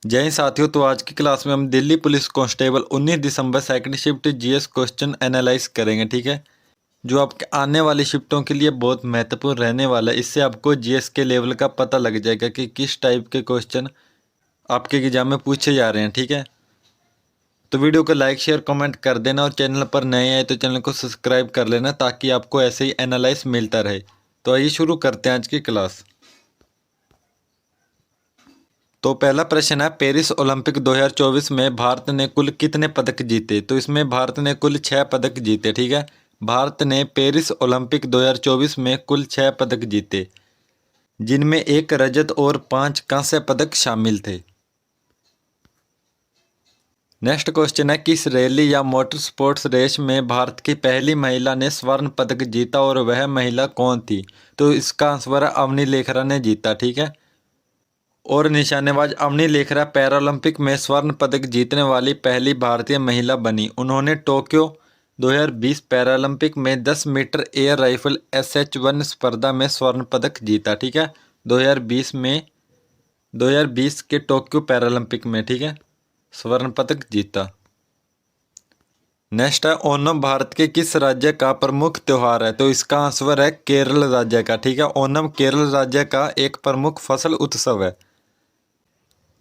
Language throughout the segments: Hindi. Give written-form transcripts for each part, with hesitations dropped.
जय हिंद साथियों। तो आज की क्लास में हम दिल्ली पुलिस कांस्टेबल 19 दिसंबर second shift GS question analyse करेंगे। ठीक है, जो आपके आने वाली शिफ्टों के लिए बहुत महत्वपूर्ण रहने वाला है। इससे आपको जीएस के लेवल का पता लग जाएगा कि किस टाइप के क्वेश्चन आपके एग्जाम में पूछे जा रहे हैं। ठीक है, तो वीडियो को लाइक शेयर कमेंट कर देना और चैनल पर नए आए तो चैनल को सब्सक्राइब कर लेना ताकि आपको ऐसे ही एनालाइज मिलता रहे। तो आइए शुरू करते हैं आज की क्लास। तो पहला प्रश्न है, पेरिस ओलंपिक 2024 में भारत ने कुल कितने पदक जीते? तो इसमें भारत ने कुल 6 पदक जीते। ठीक है, भारत ने पेरिस ओलंपिक 2024 में कुल 6 पदक जीते, जिनमें एक रजत और 5 कांस्य पदक शामिल थे। नेक्स्ट क्वेश्चन है, किस रैली या मोटर स्पोर्ट्स रेस में भारत की पहली महिला ने स्वर्ण पदक जीता और वह महिला कौन थी? तो इसका आंसर है अवनी लेखरा ने जीता। ठीक है, और निशानेबाज अवनी लेखरा पैरालंपिक में स्वर्ण पदक जीतने वाली पहली भारतीय महिला बनी। उन्होंने टोक्यो 2020 पैरालंपिक में 10 मीटर एयर राइफल SH-1 स्पर्धा में स्वर्ण पदक जीता। ठीक है, 2020 के टोक्यो पैरालंपिक में, ठीक है, स्वर्ण पदक जीता। नेक्स्ट है, ओणम भारत के किस राज्य का प्रमुख त्योहार है? तो इसका आंसर है केरल राज्य का। ठीक है, ओणम केरल राज्य का एक प्रमुख फसल उत्सव है।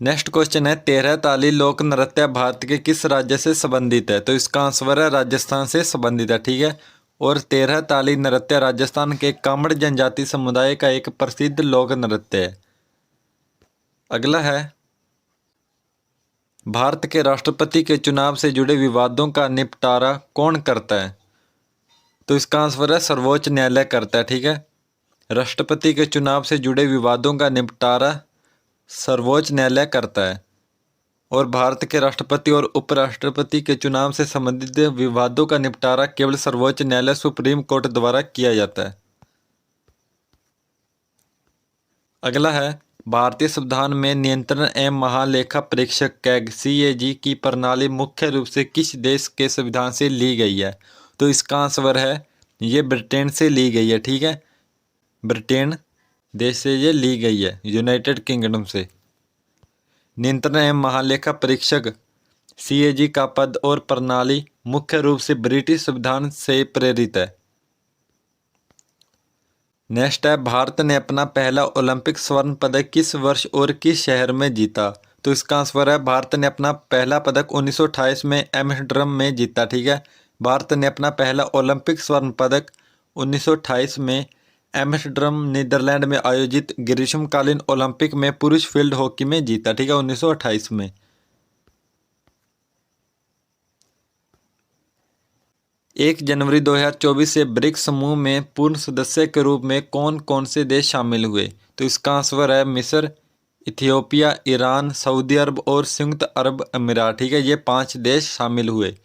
नेक्स्ट क्वेश्चन है, 13 ताली लोक नृत्य भारत के किस राज्य से संबंधित है? तो इसका आंसर है राजस्थान से संबंधित है। ठीक है, और 13 ताली नृत्य राजस्थान के कामड़ जनजाति समुदाय का एक प्रसिद्ध लोक नृत्य है। अगला है, भारत के राष्ट्रपति के चुनाव से जुड़े विवादों का निपटारा कौन करता है? तो इसका आंसर है सर्वोच्च न्यायालय करता है। ठीक है, राष्ट्रपति के चुनाव से जुड़े विवादों का निपटारा सर्वोच्च न्यायालय करता है, और भारत के राष्ट्रपति और उपराष्ट्रपति के चुनाव से संबंधित विवादों का निपटारा केवल सर्वोच्च न्यायालय सुप्रीम कोर्ट द्वारा किया जाता है। अगला है, भारतीय संविधान में नियंत्रण एवं महालेखा परीक्षक कैग CAG की प्रणाली मुख्य रूप से किस देश के संविधान से ली गई है? तो इसका आंसर है ये ब्रिटेन से ली गई है। ठीक है, ब्रिटेन देश से ये ली गई है, यूनाइटेड किंगडम से। नियंत्रण एवं महालेखा परीक्षक CAG का पद और प्रणाली मुख्य रूप से ब्रिटिश संविधान से प्रेरित है। नेक्स्ट है, भारत ने अपना पहला ओलंपिक स्वर्ण पदक किस वर्ष और किस शहर में जीता? तो इसका आंसर है भारत ने अपना पहला पदक 1928 में एम्स्टर्डम में जीता। ठीक है, भारत ने अपना पहला ओलंपिक स्वर्ण पदक 1928 में एम्स्टर्डम नीदरलैंड में आयोजित ग्रीष्मकालीन ओलंपिक में पुरुष फील्ड हॉकी में जीता। ठीक है, 1928 में। 1 जनवरी 2024 से ब्रिक्स समूह में पूर्ण सदस्य के रूप में कौन कौन से देश शामिल हुए? तो इसका आंसर है मिस्र, इथियोपिया, ईरान, सऊदी अरब और संयुक्त अरब अमीरात। ठीक है, ये 5 देश शामिल हुए।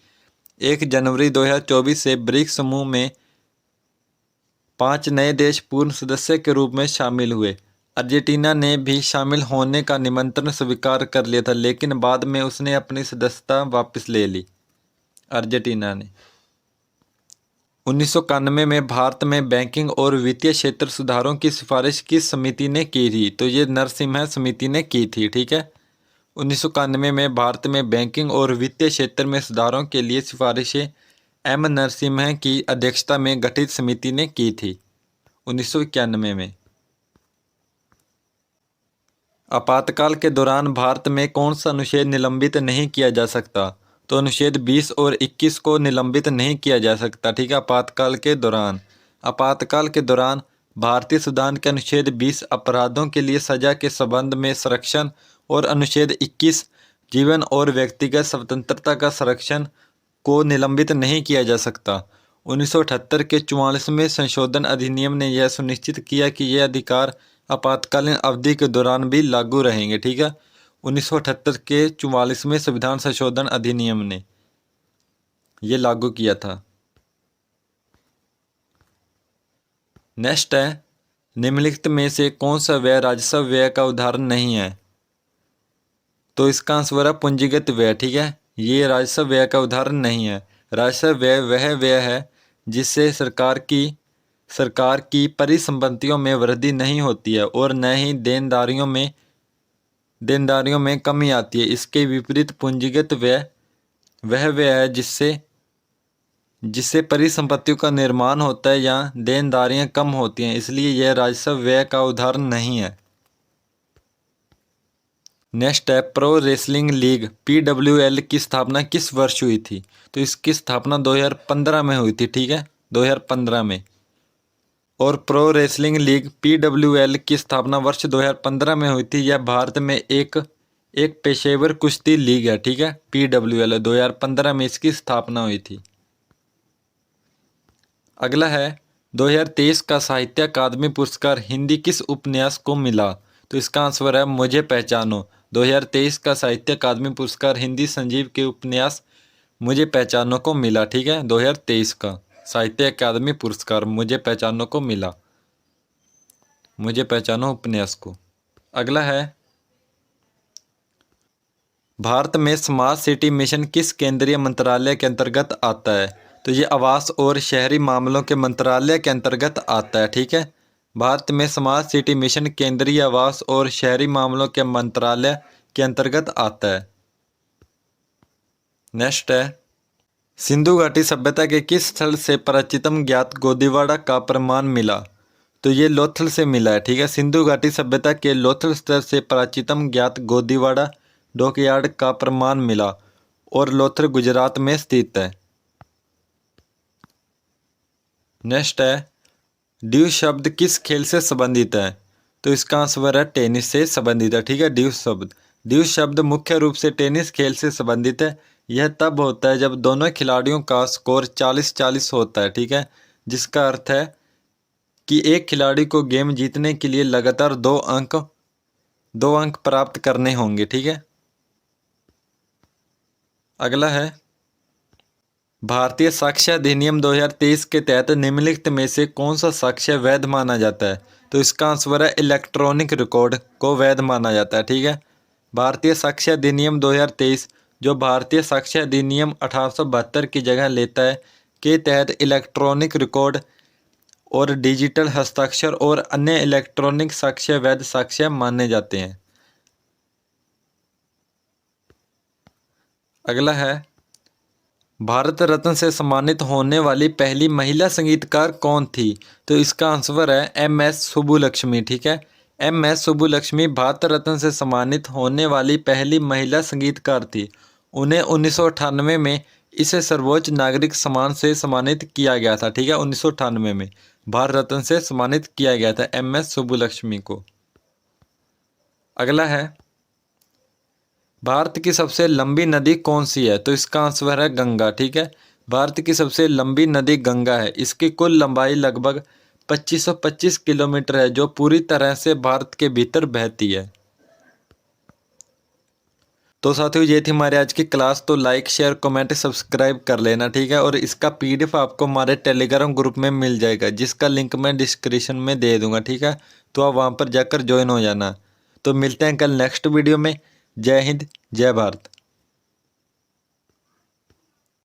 1 जनवरी 2024 से ब्रिक्स समूह में 5 नए देश पूर्ण सदस्य के रूप में शामिल हुए। अर्जेंटीना ने भी शामिल होने का निमंत्रण स्वीकार कर लिया था, लेकिन बाद में उसने अपनी सदस्यता वापस ले ली, अर्जेंटीना ने। 1991 में भारत में बैंकिंग और वित्तीय क्षेत्र सुधारों की सिफारिश किस समिति ने की थी? तो ये नरसिम्हा समिति ने की थी। ठीक है, 1991 में भारत में बैंकिंग और वित्तीय क्षेत्र में सुधारों के लिए सिफारिशें M नरसिम्हा की अध्यक्षता में गठित समिति ने की थी 1991 में। आपातकाल के दौरान भारत में कौन सा अनुच्छेद निलंबित नहीं किया जा सकता? तो अनुच्छेद 20 और 21 को निलंबित नहीं किया जा सकता। ठीक है, आपातकाल के दौरान भारतीय संविधान के अनुच्छेद 20 अपराधों के लिए सजा के संबंध में संरक्षण और अनुच्छेद 21 जीवन और व्यक्तिगत स्वतंत्रता का संरक्षण को निलंबित नहीं किया जा सकता। 1978 के 44वें संशोधन अधिनियम ने यह सुनिश्चित किया कि ये अधिकार आपातकालीन अवधि के दौरान भी लागू रहेंगे। ठीक है, 1978 के 44वें संविधान संशोधन अधिनियम ने ये लागू किया था। नेक्स्ट है, निम्नलिखित में से कौन सा व्यय राजस्व व्यय का उदाहरण नहीं है? तो इसका आंसर है पूंजीगत व्यय। ठीक है, ये राजस्व व्यय का उदाहरण नहीं है। राजस्व व्यय वह व्यय है जिससे सरकार की परिसंपत्तियों में वृद्धि नहीं होती है और न ही देनदारियों में देनदारियों में कमी आती है। इसके विपरीत पूंजीगत व्यय वह व्यय है जिससे परिसंपत्तियों का निर्माण होता है या देनदारियां कम होती हैं, इसलिए यह राजस्व व्यय का उदाहरण नहीं है। नेक्स्ट है प्रो रेसलिंग लीग PWL की स्थापना किस वर्ष हुई थी? तो इसकी स्थापना 2015 में हुई थी, ठीक है, 2015 में। और प्रो रेसलिंग लीग PWL की स्थापना वर्ष 2015 में हुई थी। यह भारत में एक पेशेवर कुश्ती लीग है, ठीक है। PWL 2015 में इसकी स्थापना हुई थी। अगला है 2023 का साहित्य अकादमी पुरस्कार हिंदी किस उपन्यास को मिला? तो इसका आंसर है मुझे पहचानो। 2023 का साहित्य अकादमी पुरस्कार हिंदी संजीव के उपन्यास मुझे पहचानो को मिला, ठीक है। 2023 का साहित्य अकादमी पुरस्कार मुझे पहचानो को मिला, मुझे पहचानो उपन्यास को। अगला है भारत में स्मार्ट सिटी मिशन किस केंद्रीय मंत्रालय के अंतर्गत आता है? तो ये आवास और शहरी मामलों के मंत्रालय के अंतर्गत आता है, ठीक है। भारत में स्मार्ट सिटी मिशन केंद्रीय आवास और शहरी मामलों के मंत्रालय के अंतर्गत आता है। नेक्स्ट है सिंधु घाटी सभ्यता के किस स्थल से प्राचीनतम ज्ञात गोदीवाड़ा का प्रमाण मिला? तो ये लोथल से मिला है, ठीक है। सिंधु घाटी सभ्यता के लोथल स्थल से प्राचीनतम ज्ञात गोदीवाड़ा डॉकयार्ड का प्रमाण मिला और लोथल गुजरात में स्थित है। नेक्स्ट है ड्यू शब्द किस खेल से संबंधित है? तो इसका आंसर है टेनिस से संबंधित है, ठीक है। ड्यू शब्द मुख्य रूप से टेनिस खेल से संबंधित है। यह तब होता है जब दोनों खिलाड़ियों का स्कोर 40-40 होता है, ठीक है। जिसका अर्थ है कि एक खिलाड़ी को गेम जीतने के लिए लगातार दो अंक प्राप्त करने होंगे, ठीक है। अगला है भारतीय साक्ष्य अधिनियम 2023 के तहत निम्नलिखित में से कौन सा साक्ष्य वैध माना जाता है? तो इसका आंसर है इलेक्ट्रॉनिक रिकॉर्ड को वैध माना जाता है, ठीक है। भारतीय साक्ष्य अधिनियम 2023 जो भारतीय साक्ष्य अधिनियम 1872 की जगह लेता है के तहत इलेक्ट्रॉनिक रिकॉर्ड और डिजिटल हस्ताक्षर और अन्य इलेक्ट्रॉनिक साक्ष्य वैध साक्ष्य माने जाते हैं। अगला है भारत रत्न से सम्मानित होने वाली पहली महिला संगीतकार कौन थी? तो इसका आंसर है MS सुब्बुलक्ष्मी, ठीक है। MS सुब्बुलक्ष्मी भारत रत्न से सम्मानित होने वाली पहली महिला संगीतकार थी। उन्हें 1998 में इसे सर्वोच्च नागरिक सम्मान से सम्मानित किया गया था, ठीक है। 1998 में भारत रत्न से सम्मानित किया गया था MS सुब्बुलक्ष्मी को। अगला है भारत की सबसे लंबी नदी कौन सी है? तो इसका आंसर है गंगा, ठीक है। भारत की सबसे लंबी नदी गंगा है। इसकी कुल लंबाई लगभग 2525 किलोमीटर है जो पूरी तरह से भारत के भीतर बहती है। तो साथियों ये थी हमारी आज की क्लास। तो लाइक शेयर कमेंट सब्सक्राइब कर लेना, ठीक है। और इसका PDF आपको हमारे टेलीग्राम ग्रुप में मिल जाएगा जिसका लिंक मैं डिस्क्रिप्शन में दे दूंगा, ठीक है। तो आप वहाँ पर जाकर ज्वाइन हो जाना। तो मिलते हैं कल नेक्स्ट वीडियो में। जय हिंद, जय भारत।